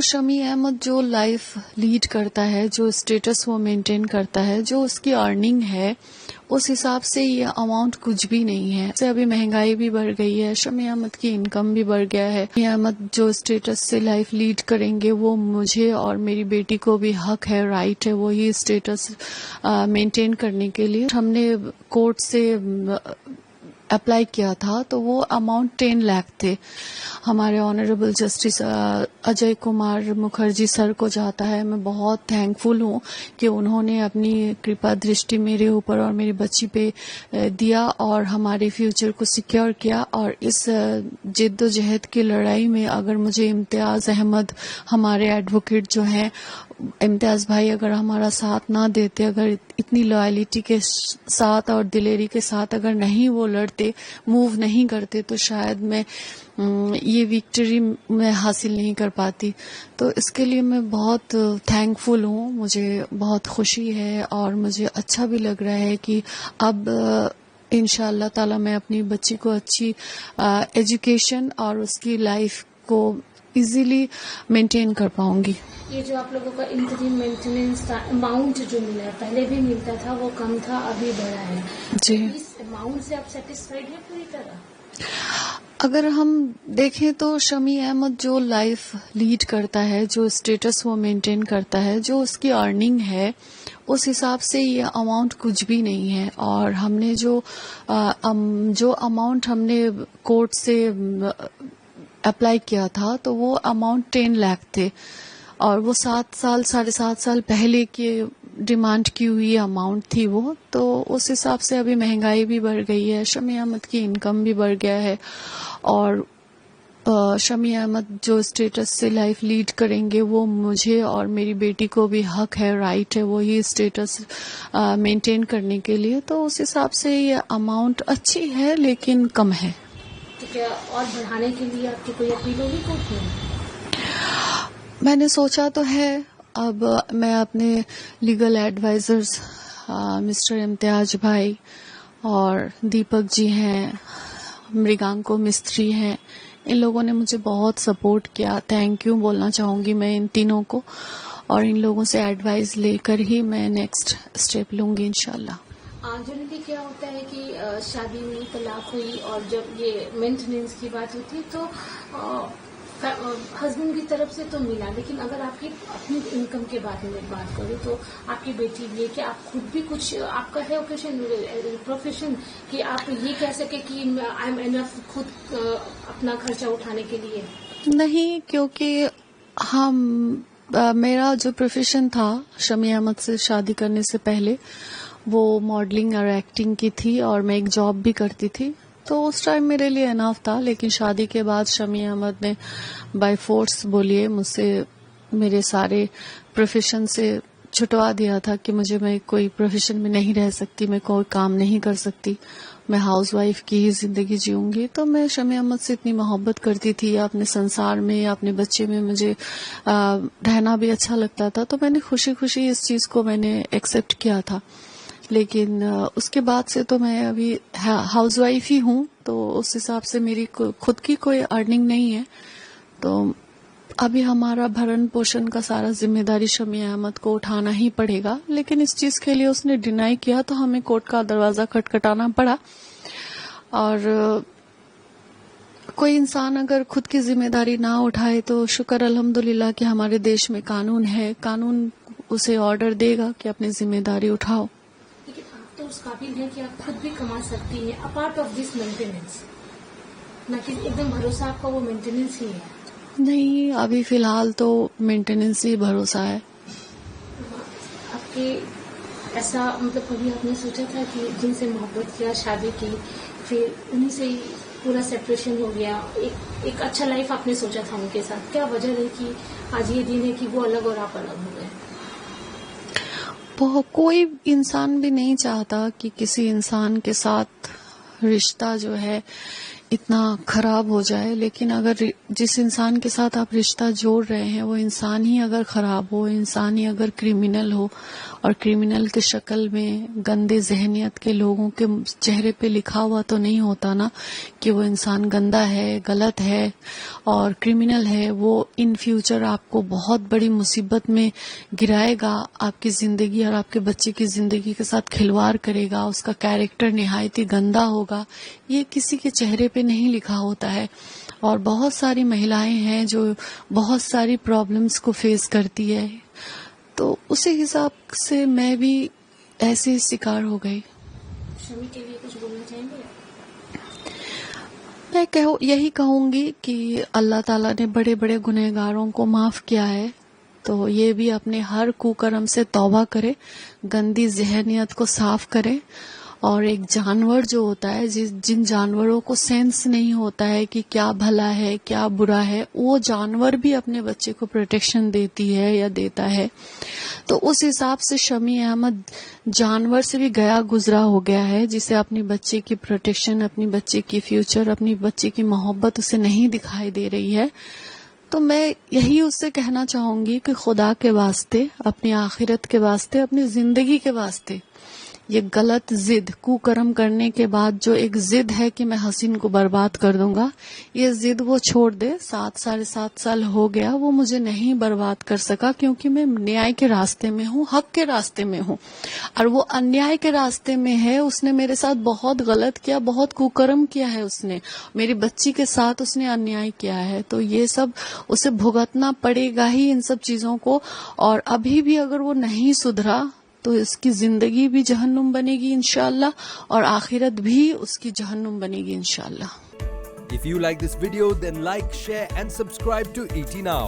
शमी अहमद जो life lead करता है, जो स्टेटस वो मेंटेन करता है, जो उसकी अर्निंग है, उस हिसाब से ये अमाउंट कुछ भी नहीं है। से अभी महंगाई भी बढ़ गई है, शमी अहमद की इनकम भी बढ़ गया है। शमी अहमद जो स्टेटस से लाइफ लीड करेंगे वो मुझे और मेरी बेटी को भी हक है, राइट है वही स्टेटस मेंटेन करने के लिए। हमने कोर्ट से अप्लाई किया था तो वो अमाउंट 10 लाख थे। हमारे honourable justice Ajay Kumar Mukherjee sir को जाता है। मैं बहुत थैंकफुल हूँ कि उन्होंने अपनी कृपा दृष्टि मेरे ऊपर और मेरी बच्ची पे दिया और हमारे फ्यूचर को सिक्योर किया। और इस जिद्दोजहद की लड़ाई में अगर मुझे इम्तियाज अहमद, हमारे एडवोकेट जो हैं, इम्तियाज भाई अगर हमारा साथ ना देते, अगर इतनी लॉयलिटी के साथ और दिलेरी के साथ अगर नहीं वो लड़ते, मूव नहीं करते, तो शायद मैं ये विक्ट्री मैं हासिल नहीं कर पाती। तो इसके लिए मैं बहुत थैंकफुल हूँ, मुझे बहुत खुशी है और मुझे अच्छा भी लग रहा है कि अब इंशाअल्लाह ताला मैं अपनी बच्ची को अच्छी एजुकेशन और उसकी लाइफ को इजीली मेंटेन कर पाऊंगी। ये जो आप लोगों का इंटरिम मेंटेनेंस का अमाउंट जो मिला है, पहले भी मिलता था, वो कम था, अभी बढ़ा है जी। इस अमाउंट से आप सेटिस्फाइड हैं पूरी तरह? अगर हम देखें तो शमी अहमद जो लाइफ लीड करता है, जो स्टेटस वो मेंटेन करता है, जो उसकी अर्निंग है, उस हिसाब से ये अमाउंट कुछ भी नहीं है। और हमने जो अमाउंट हमने कोर्ट से अप्लाई किया था तो वो अमाउंट 10 लाख थे और वो 7.5 साल पहले की डिमांड की हुई अमाउंट थी वो। तो उस हिसाब से अभी महंगाई भी बढ़ गई है, शमी अहमद की इनकम भी बढ़ गया है और शमी अहमद जो स्टेटस से लाइफ लीड करेंगे वो मुझे और मेरी बेटी को भी हक है, राइट है वही स्टेटस मेंटेन करने के लिए। तो उस हिसाब से ये अमाउंट अच्छी है लेकिन कम है। तो क्या और बढ़ाने के लिए आपकी कोई अपील होगी कोर्ट में? मैंने सोचा तो है। अब मैं अपने लीगल एडवाइजर्स मिस्टर इम्तियाज भाई और दीपक जी हैं, मृगांको मिस्त्री हैं, इन लोगों ने मुझे बहुत सपोर्ट किया। थैंक यू बोलना चाहूंगी मैं इन तीनों को और इन लोगों से एडवाइस लेकर ही मैं नेक्स्ट स्टेप लूंगी इंशाल्लाह। जनरली क्या होता है कि शादी में तलाक हुई और जब ये मेंटेनेंस की बात होती है तो हस्बैंड की तरफ से तो मिला, लेकिन अगर आपकी अपनी इनकम के बारे में बात करूँ तो आपकी बेटी भी है कि आप खुद भी कुछ आपका है प्रोफेशन कि आप ये कह सके कि आई एम एनफ खुद अपना खर्चा उठाने के लिए? नहीं, क्योंकि मेरा जो प्रोफेशन था शमी अहमद से शादी करने से पहले वो मॉडलिंग और एक्टिंग की थी और मैं एक जॉब भी करती थी, तो उस टाइम मेरे लिए इनफ था। लेकिन शादी के बाद शमी अहमद ने बाय फोर्स बोलिए मुझसे मेरे सारे प्रोफेशन से छुटवा दिया था कि मैं कोई प्रोफेशन में नहीं रह सकती, मैं कोई काम नहीं कर सकती, मैं हाउसवाइफ की ही जिंदगी जीऊंगी। तो मैं शमी अहमद से इतनी मोहब्बत करती थी, अपने संसार में अपने बच्चे में मुझे रहना भी अच्छा लगता था, तो मैंने खुशी खुशी इस चीज को मैंने एक्सेप्ट किया था। लेकिन उसके बाद से तो मैं अभी हाउसवाइफ ही हूँ, तो उस हिसाब से मेरी खुद की कोई अर्निंग नहीं है। तो अभी हमारा भरण पोषण का सारा जिम्मेदारी शमी अहमद को उठाना ही पड़ेगा। लेकिन इस चीज के लिए उसने डिनाई किया तो हमें कोर्ट का दरवाजा खटखटाना पड़ा। और कोई इंसान अगर खुद की जिम्मेदारी ना उठाए तो शुक्र अल्हम्दुलिल्लाह कि हमारे देश में कानून है, कानून उसे ऑर्डर देगा कि अपनी जिम्मेदारी उठाओ। तो उस काबिल है कि आप खुद भी कमा सकती हैं अपार्ट ऑफ दिस मेंटेनेंस, ना कि एकदम भरोसा आपका वो मेंटेनेंस ही है? नहीं, अभी फिलहाल तो मेंटेनेंस ही भरोसा है। आपके ऐसा मतलब कभी आपने सोचा था कि जिनसे मोहब्बत किया, शादी की, फिर उन्हीं से ही पूरा सेपरेशन हो गया, एक अच्छा लाइफ आपने सोचा था उनके साथ, क्या वजह है कि आज ये दिन है कि वो अलग और आप अलग हो गए? कोई इंसान भी नहीं चाहता कि किसी इंसान के साथ रिश्ता जो है اتنا خراب ہو جائے، لیکن اگر جس انسان کے ساتھ آپ رشتہ جوڑ رہے ہیں وہ انسان ہی اگر خراب ہو، انسان ہی اگر کرمنل ہو، اور کرمنل کی شکل میں گندے ذہنیت کے لوگوں کے چہرے پہ لکھا ہوا تو نہیں ہوتا نا کہ وہ انسان گندا ہے، غلط ہے اور کرمنل ہے، وہ ان فیوچر آپ کو بہت بڑی مصیبت میں گرائے گا، آپ کی زندگی اور آپ کے بچے کی زندگی کے ساتھ کھلواڑ کرے گا، اس کا کیریکٹر نہایت ہی گندا ہوگا، یہ کسی کے چہرے پہ نہیں لکھا ہوتا ہے۔ اور بہت ساری مہیلائیں ہیں جو بہت ساری پرابلمز کو فیس کرتی ہے، تو اسی حساب سے میں بھی ایسے شکار ہو گئی۔ شمی کے لیے کچھ بولنا چاہیں گے؟ میں یہی کہوں گی کہ اللہ تعالیٰ نے بڑے بڑے گنہگاروں کو معاف کیا ہے، تو یہ بھی اپنے ہر کوکرم سے توبہ کرے، گندی ذہنیت کو صاف کرے، اور ایک جانور جو ہوتا ہے، جن جانوروں کو سینس نہیں ہوتا ہے کہ کیا بھلا ہے کیا برا ہے، وہ جانور بھی اپنے بچے کو پروٹیکشن دیتی ہے یا دیتا ہے، تو اس حساب سے شمی احمد جانور سے بھی گیا گزرا ہو گیا ہے، جسے اپنی بچے کی پروٹیکشن، اپنی بچے کی فیوچر، اپنی بچے کی محبت اسے نہیں دکھائی دے رہی ہے۔ تو میں یہی اس سے کہنا چاہوں گی کہ خدا کے واسطے، اپنی آخرت کے واسطے، اپنی زندگی کے واسطے، یہ غلط ضد کوکرم کرنے کے بعد جو ایک ضد ہے کہ میں حسین کو برباد کر دوں گا، یہ ضد وہ چھوڑ دے۔ 7 سال ہو گیا، وہ مجھے نہیں برباد کر سکا، کیونکہ میں نیائے کے راستے میں ہوں، حق کے راستے میں ہوں، اور وہ انیائے کے راستے میں ہے۔ اس نے میرے ساتھ بہت غلط کیا، بہت کوکرم کیا ہے، اس نے میری بچی کے ساتھ اس نے انیائے کیا ہے، تو یہ سب اسے بھگتنا پڑے گا ہی ان سب چیزوں کو۔ اور ابھی بھی اگر وہ نہیں سدھرا تو اس کی زندگی بھی جہنم بنے گی انشاءاللہ، اور آخرت بھی اس کی جہنم بنے گی انشاءاللہ۔ If you like this video, then like, share and subscribe to ET Now.